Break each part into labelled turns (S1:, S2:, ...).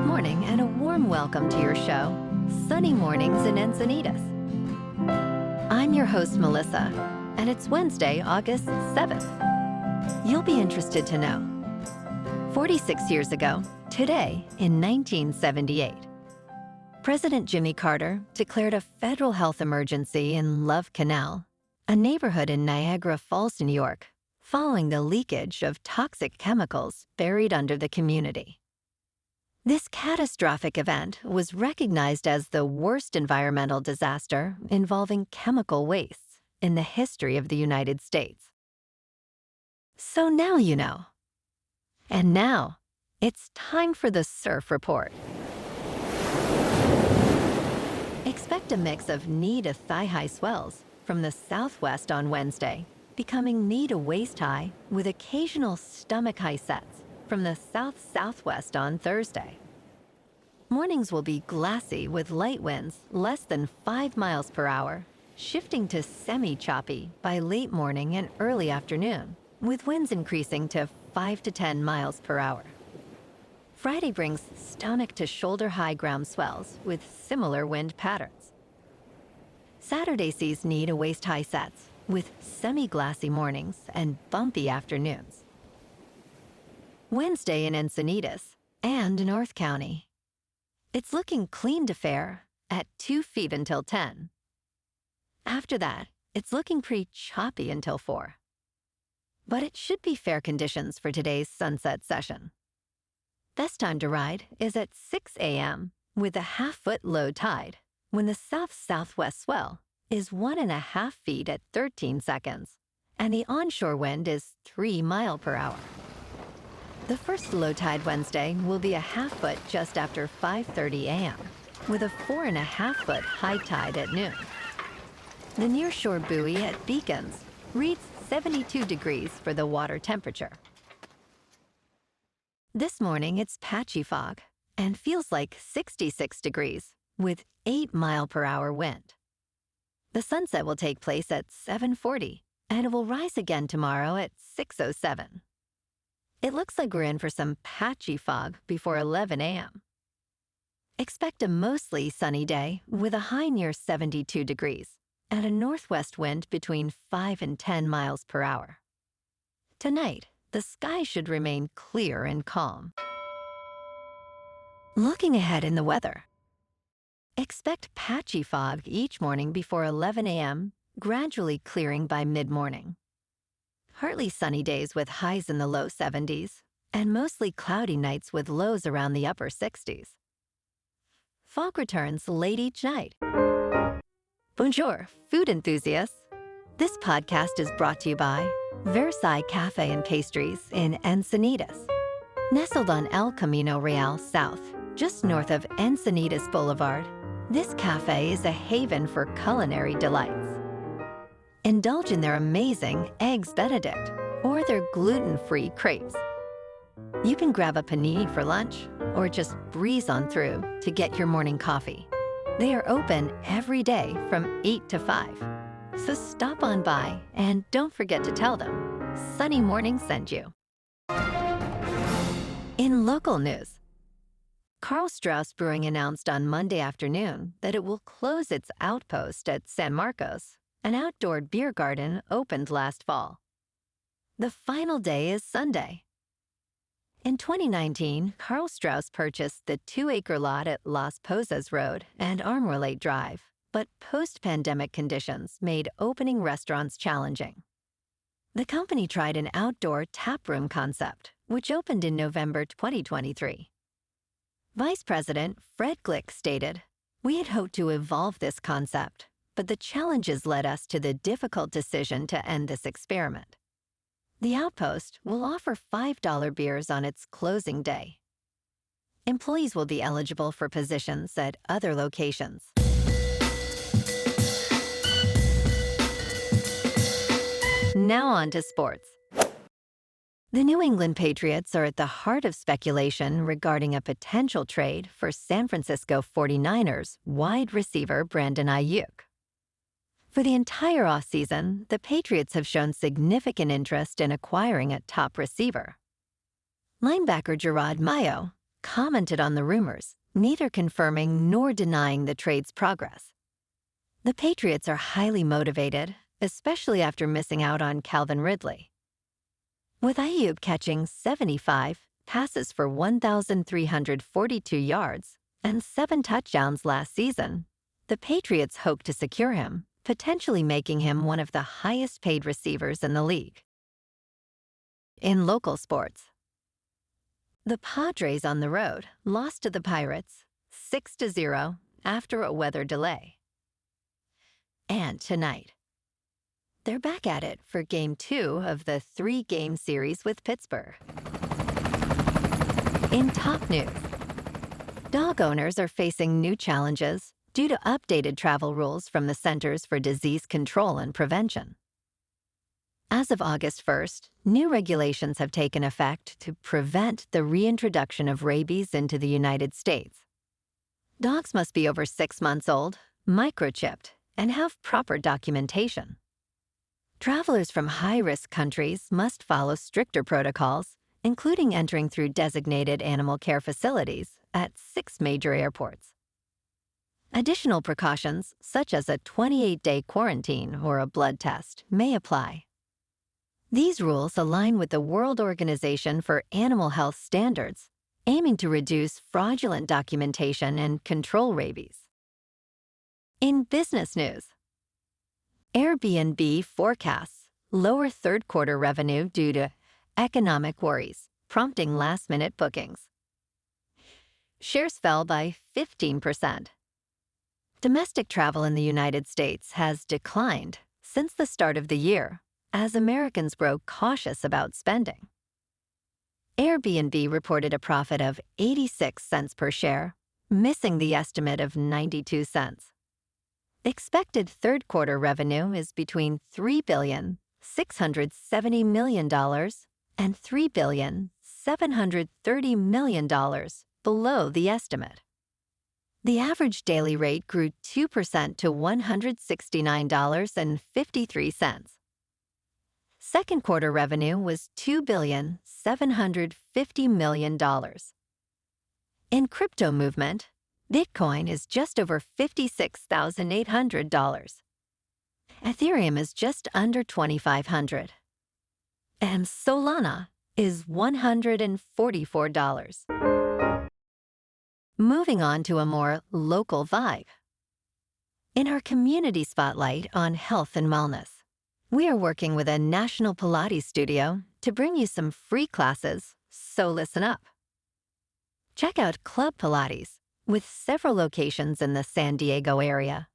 S1: Good morning and a warm welcome to your show, Sunny Mornings in Encinitas. I'm your host, Melissa, and it's Wednesday, August 7th. You'll be interested to know. 46 years ago, today in 1978, President Jimmy Carter declared a federal health emergency in Love Canal, a neighborhood in Niagara Falls, New York, following the leakage of toxic chemicals buried under the community. This catastrophic event was recognized as the worst environmental disaster involving chemical wastes in the history of the United States. So now you know. And now, it's time for the Surf Report. Expect a mix of knee to thigh-high swells from the southwest on Wednesday, becoming knee to waist-high with occasional stomach-high sets from the south-southwest on Thursday. Mornings will be glassy with light winds less than 5 miles per hour, shifting to semi-choppy by late morning and early afternoon, with winds increasing to 5 to 10 miles per hour. Friday brings stomach to shoulder-high ground swells with similar wind patterns. Saturday sees knee to waist-high sets with semi-glassy mornings and bumpy afternoons. Wednesday in Encinitas and North County. It's looking clean to fair at 2 feet until 10. After that, it's looking pretty choppy until 4. But it should be fair conditions for today's sunset session. Best time to ride is at 6 a.m. with a half-foot low tide when the south-southwest swell is 1.5 feet at 13 seconds and the onshore wind is 3 miles per hour. The first low tide Wednesday will be a half-foot just after 5:30 a.m. with a 4.5-foot high tide at noon. The nearshore buoy at Beacons reads 72 degrees for the water temperature. This morning it's patchy fog and feels like 66 degrees with 8 mile per hour wind. The sunset will take place at 7:40 and it will rise again tomorrow at 6:07. It looks like we're in for some patchy fog before 11 a.m. Expect a mostly sunny day with a high near 72 degrees and a northwest wind between 5 and 10 miles per hour. Tonight, the sky should remain clear and calm. Looking ahead in the weather. Expect patchy fog each morning before 11 a.m., gradually clearing by mid-morning. Partly sunny days with highs in the low 70s, and mostly cloudy nights with lows around the upper 60s. Fog returns late each night. Bonjour, food enthusiasts. This podcast is brought to you by Versailles Cafe and Pastries in Encinitas. Nestled on El Camino Real South, just north of Encinitas Boulevard, this cafe is a haven for culinary delights. Indulge in their amazing Eggs Benedict or their gluten-free crepes. You can grab a panini for lunch or just breeze on through to get your morning coffee. They are open every day from 8 to 5. So stop on by and don't forget to tell them Sunny Morning sent you. In local news, Karl Strauss Brewing announced on Monday afternoon that it will close its outpost at San Marcos, an outdoor beer garden opened last fall. The final day is Sunday. In 2019, Karl Strauss purchased the 2-acre lot at Las Posas Road and Armorlate Drive, but post-pandemic conditions made opening restaurants challenging. The company tried an outdoor taproom concept, which opened in November 2023. Vice President Fred Glick stated, "We had hoped to evolve this concept, but the challenges led us to the difficult decision to end this experiment. The Outpost will offer $5 beers on its closing day. Employees will be eligible for positions at other locations." Now on to sports. The New England Patriots are at the heart of speculation regarding a potential trade for San Francisco 49ers wide receiver Brandon Aiyuk. For the entire offseason, the Patriots have shown significant interest in acquiring a top receiver. Linebacker Gerard Mayo commented on the rumors, neither confirming nor denying the trade's progress. The Patriots are highly motivated, especially after missing out on Calvin Ridley. With Aiyuk catching 75 passes for 1,342 yards and 7 touchdowns last season, the Patriots hope to secure him, potentially making him one of the highest-paid receivers in the league. In local sports, the Padres on the road lost to the Pirates 6-0 after a weather delay. And tonight, they're back at it for Game 2 of the 3-game series with Pittsburgh. In top news, dog owners are facing new challenges due to updated travel rules from the Centers for Disease Control and Prevention. As of August 1st, new regulations have taken effect to prevent the reintroduction of rabies into the United States. Dogs must be over 6 months old, microchipped, and have proper documentation. Travelers from high-risk countries must follow stricter protocols, including entering through designated animal care facilities at 6 major airports. Additional precautions, such as a 28-day quarantine or a blood test, may apply. These rules align with the World Organization for Animal Health standards, aiming to reduce fraudulent documentation and control rabies. In business news, Airbnb forecasts lower third-quarter revenue due to economic worries, prompting last-minute bookings. Shares fell by 15%. Domestic travel in the United States has declined since the start of the year as Americans grow cautious about spending. Airbnb reported a profit of 86 cents per share, missing the estimate of 92 cents. Expected third-quarter revenue is between $3,670 million and $3,730 million below the estimate. The average daily rate grew 2% to $169.53. Second-quarter revenue was $2,750 million. In crypto movement, Bitcoin is just over $56,800. Ethereum is just under $2,500. And Solana is $144. Moving on to a more local vibe. In our community spotlight on health and wellness, we are working with a national Pilates studio to bring you some free classes, so listen up. Check out Club Pilates, with several locations in the San Diego area.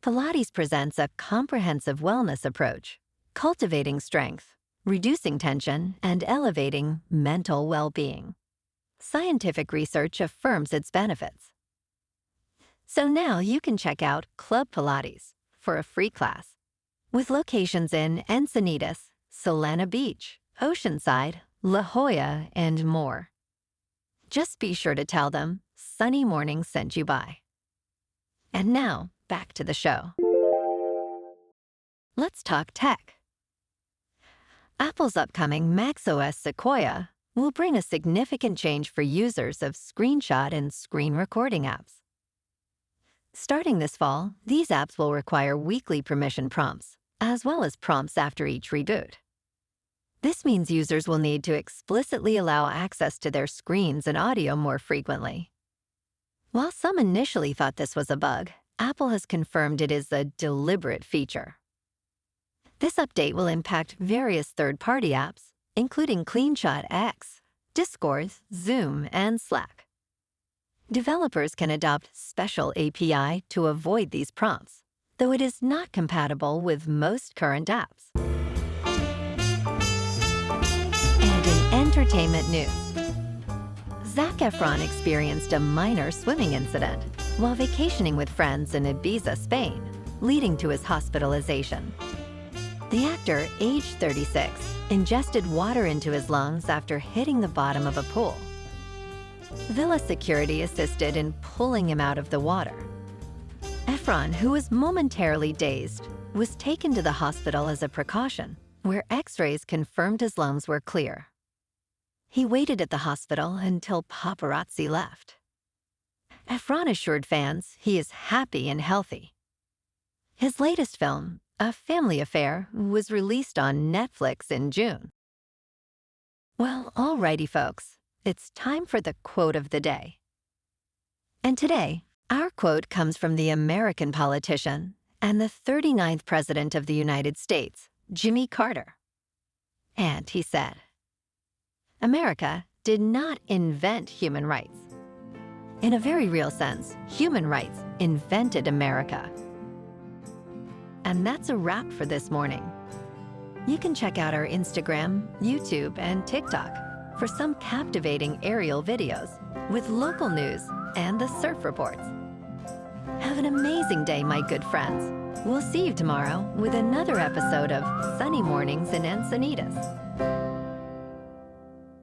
S1: Pilates presents a comprehensive wellness approach, cultivating strength, reducing tension, and elevating mental well-being. Scientific research affirms its benefits. So now you can check out Club Pilates for a free class, with locations in Encinitas, Solana Beach, Oceanside, La Jolla, and more. Just be sure to tell them Sunny Morning sent you by. And now, back to the show. Let's talk tech. Apple's upcoming macOS Sequoia will bring a significant change for users of screenshot and screen recording apps. Starting this fall, these apps will require weekly permission prompts, as well as prompts after each reboot. This means users will need to explicitly allow access to their screens and audio more frequently. While some initially thought this was a bug, Apple has confirmed it is a deliberate feature. This update will impact various third-party apps, including CleanShot X, Discord, Zoom, and Slack. Developers can adopt special API to avoid these prompts, though it is not compatible with most current apps. And in entertainment news, Zac Efron experienced a minor swimming incident while vacationing with friends in Ibiza, Spain, leading to his hospitalization. The actor, aged 36, ingested water into his lungs after hitting the bottom of a pool. Villa security assisted in pulling him out of the water. Effron, who was momentarily dazed, was taken to the hospital as a precaution, where X-rays confirmed his lungs were clear. He waited at the hospital until paparazzi left. Effron assured fans he is happy and healthy. His latest film, A Family Affair, was released on Netflix in June. Well, alrighty, folks, it's time for the quote of the day. And today, our quote comes from the American politician and the 39th President of the United States, Jimmy Carter. And he said, "America did not invent human rights. In a very real sense, human rights invented America." And that's a wrap for this morning. You can check out our Instagram, YouTube, and TikTok for some captivating aerial videos with local news and the surf reports. Have an amazing day, my good friends. We'll see you tomorrow with another episode of Sunny Mornings in Encinitas.